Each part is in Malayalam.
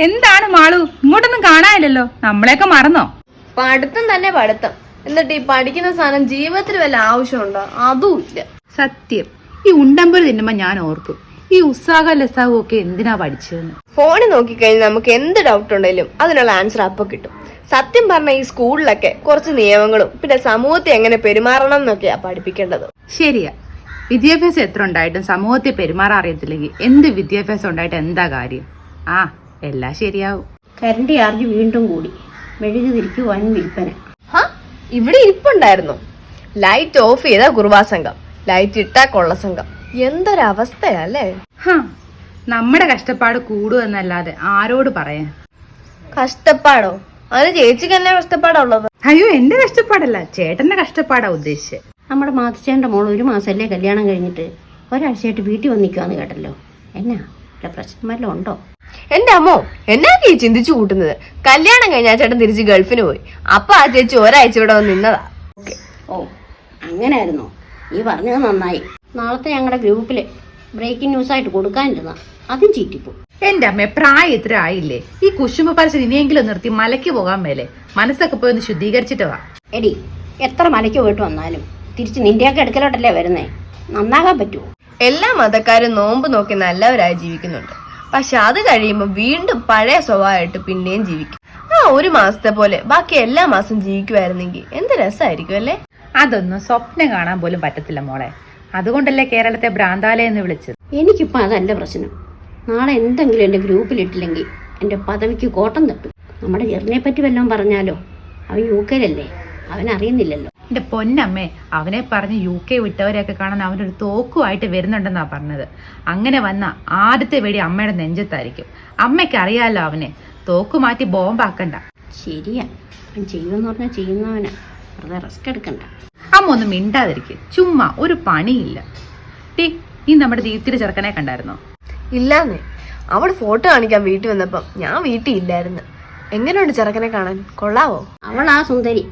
എന്താണ് മാളു, ഇങ്ങോട്ടൊന്നും കാണാനില്ലല്ലോ, നമ്മളെയൊക്കെ മറന്നോ? പഠിത്തം തന്നെ പഠിത്തം. എന്നിട്ട് ഈ പഠിക്കുന്ന സാധനം ജീവിതത്തിൽ വല്ല ആവശ്യമുണ്ടോ? അതും ഇല്ല. സത്യം, ഈ ഉണ്ടമ്പൊരു തിന്നുമ്പോ ഞാൻ ഓർക്കും, ഈ ഉത്സാഹ ലസാഹും ഒക്കെ എന്തിനാ പഠിച്ചതെന്ന്. ഫോണിൽ നോക്കിക്കഴിഞ്ഞാൽ നമുക്ക് എന്ത് ഡൗട്ട് ഉണ്ടെങ്കിലും അതിനുള്ള ആൻസർ അപ്പൊ കിട്ടും. സത്യം പറഞ്ഞ ഈ സ്കൂളിലൊക്കെ കുറച്ച് നിയമങ്ങളും പിന്നെ സമൂഹത്തെ എങ്ങനെ പെരുമാറണം എന്നൊക്കെയാ പഠിപ്പിക്കേണ്ടത്. ശരിയാ, വിദ്യാഭ്യാസം എത്ര ഉണ്ടായിട്ടും സമൂഹത്തെ പെരുമാറാൻ അറിയത്തില്ലെങ്കിൽ എന്ത് വിദ്യാഭ്യാസം ഉണ്ടായിട്ട് എന്താ കാര്യം? ആ, എല്ലാം ശരിയാവും. കരണ്ട് ചാർജ് വീണ്ടും കൂടി. മെഴുകു തിരിക്ക് വൻ വിൽപ്പന. ഇവിടെ ഇരിപ്പുണ്ടായിരുന്നു. ലൈറ്റ് ഓഫ് ചെയ്ത കുറുവാ സംഘം, ലൈറ്റ് ഇട്ടാ കൊള്ള സംഘം. എന്തൊരവസ്ഥയല്ലേ. നമ്മുടെ കഷ്ടപ്പാട് കൂടുമെന്നല്ലാതെ ആരോട് പറയാൻ? കഷ്ടപ്പാടോ? അത് ചേച്ചിക്ക് തന്നെ കഷ്ടപ്പാടുള്ളത്. അയ്യോ, എന്റെ കഷ്ടപ്പാടല്ല, ചേട്ടന്റെ കഷ്ടപ്പാടാ ഉദ്ദേശിച്ചത്. നമ്മുടെ മാതൃച്ചേന്റെ മോൾ 1 മാസമല്ലേ കല്യാണം കഴിഞ്ഞിട്ട് ഒരാഴ്ചയായിട്ട് വീട്ടിൽ വന്നിക്കാന്ന് കേട്ടല്ലോ. എന്നാ വല്ല പ്രശ്നം വല്ലതും ഉണ്ടോ? എന്റെ അമ്മോ, എന്നാക്കി ഈ ചിന്തിച്ചു കൂട്ടുന്നത്? കല്യാണം കഴിഞ്ഞാൽ ചേട്ടൻ തിരിച്ച് ഗൾഫിന് പോയി. അപ്പൊ ആ ചേച്ചി ഒരാഴ്ച ഇവിടെ വന്ന് നിന്നതാ. ഓ, അങ്ങനെയായിരുന്നോ? നീ പറഞ്ഞത് നന്നായി. നാളത്തെ ഞങ്ങളുടെ ഗ്രൂപ്പില് ബ്രേക്കിംഗ് ന്യൂസായിട്ട് കൊടുക്കാനിരുന്ന അതും ചീറ്റിപ്പോ. എന്റെ അമ്മ, പ്രായം ഇത്ര ആയില്ലേ? ഈ കുശുമ്പ പരസ്യം ഇനിയെങ്കിലും നിർത്തി മലയ്ക്ക് പോകാൻ മേലെ. മനസ്സൊക്കെ പോയി ഒന്ന് ശുദ്ധീകരിച്ചിട്ട് വാ. എടി, എത്ര മലയ്ക്ക് പോയിട്ട് വന്നാലും തിരിച്ച് നിന്റെയൊക്കെ അടുക്കലോട്ടല്ലേ വരുന്നേ. നന്നാകാൻ പറ്റുമോ? എല്ലാ മതക്കാരും നോമ്പ് നോക്കി നല്ലവരായി ജീവിക്കുന്നുണ്ട്. പക്ഷെ അത് കഴിയുമ്പോൾ വീണ്ടും പഴയ സ്വഭാവമായിട്ട് പിന്നെയും ജീവിക്കും. ആ 1 മാസത്തെ പോലെ ബാക്കി എല്ലാ മാസം ജീവിക്കുമായിരുന്നെങ്കിൽ എന്ത് രസമായിരിക്കും അല്ലേ? അതൊന്നും സ്വപ്നം കാണാൻ പോലും പറ്റത്തില്ല മോളെ. അതുകൊണ്ടല്ലേ കേരളത്തെ ഭ്രാന്താലയം എന്ന് വിളിച്ചത്. എനിക്കിപ്പോൾ അതല്ല പ്രശ്നം. നാളെ എന്തെങ്കിലും എൻ്റെ ഗ്രൂപ്പിലിട്ടില്ലെങ്കിൽ എൻ്റെ പദവിക്ക് കോട്ടം തട്ടും. നമ്മുടെ ജെറിനെ പറ്റി വല്ലതും പറഞ്ഞാലോ? അവൻ UK-ലല്ലേ, അവനറിയുന്നില്ലല്ലോ. എന്റെ പൊന്നമ്മേ, അവനെ പറഞ്ഞ് UK വിട്ടവരെയൊക്കെ കാണാൻ അവനൊരു തോക്കുമായിട്ട് വരുന്നുണ്ടെന്നാ പറഞ്ഞത്. അങ്ങനെ വന്ന ആദ്യത്തെ വെടി അമ്മയുടെ നെഞ്ചത്തായിരിക്കും. അമ്മയ്ക്ക് അറിയാലോ അവനെ. തോക്ക് മാറ്റി ബോംബാക്കണ്ട. ശരിയാ, അവൻ ചെയ്യുമെന്ന് പറഞ്ഞാൽ ചെയ്യുന്നവനാ. വെറുതെ റിസ്ക് എടുക്കണ്ട. അമ്മ ഒന്നും മിണ്ടാതിരിക്കും. ചുമ്മാ ഒരു പണിയില്ല. നീ നമ്മുടെ ദീപ്തിയുടെ ചെറുക്കനെ കണ്ടായിരുന്നോ? ഇല്ലാന്നേ. അവൾ ഫോട്ടോ കാണിക്കാൻ വീട്ടിൽ വന്നപ്പം ഞാൻ വീട്ടിൽ ഇല്ലായിരുന്നു. എങ്ങനെയുണ്ട് ചെറുക്കനെ കാണാൻ? കൊള്ളാവോ? അവളാ സുന്ദരി,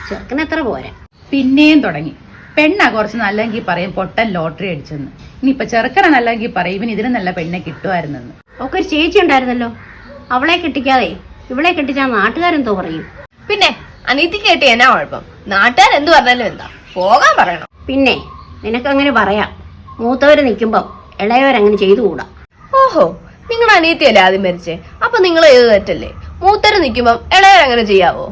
ചെറുക്കൻ എത്ര പോരാ. പിന്നെയും തുടങ്ങി. പെണ്ണാ കുറച്ച് നല്ലെങ്കിൽ പറയും പൊട്ടൻ ലോട്ടറി അടിച്ചെന്ന്. ഇനിയിപ്പൊ ചെറുക്കനെ നല്ലെങ്കിൽ പറയും ഇവൻ ഇതിന് നല്ല പെണ്ണെ കിട്ടുമായിരുന്നെന്ന്. ഒക്കെ ഒരു ചേച്ചി ഉണ്ടായിരുന്നല്ലോ, അവളെ കെട്ടിക്കാതെ ഇവളെ കെട്ടിച്ചാൽ നാട്ടുകാരെന്തോ പറയും. പിന്നെ അനീതി കേട്ടി എന്നാ കുഴപ്പം? നാട്ടുകാർ എന്ത് പറഞ്ഞാലും എന്താ, പോകാൻ പറയണം. പിന്നെ നിനക്കങ്ങനെ പറയാം. മൂത്തവര് നിൽക്കുമ്പം ഇളയവരങ്ങനെ ചെയ്തുകൂടാ. ഓഹോ, നിങ്ങളുടെ അനീതിയല്ലേ ആദ്യം മരിച്ചേ? അപ്പൊ നിങ്ങൾ ചെയ്ത് തെറ്റല്ലേ? മൂത്തര് നിൽക്കുമ്പം ഇളയവരങ്ങനെ ചെയ്യാവോ?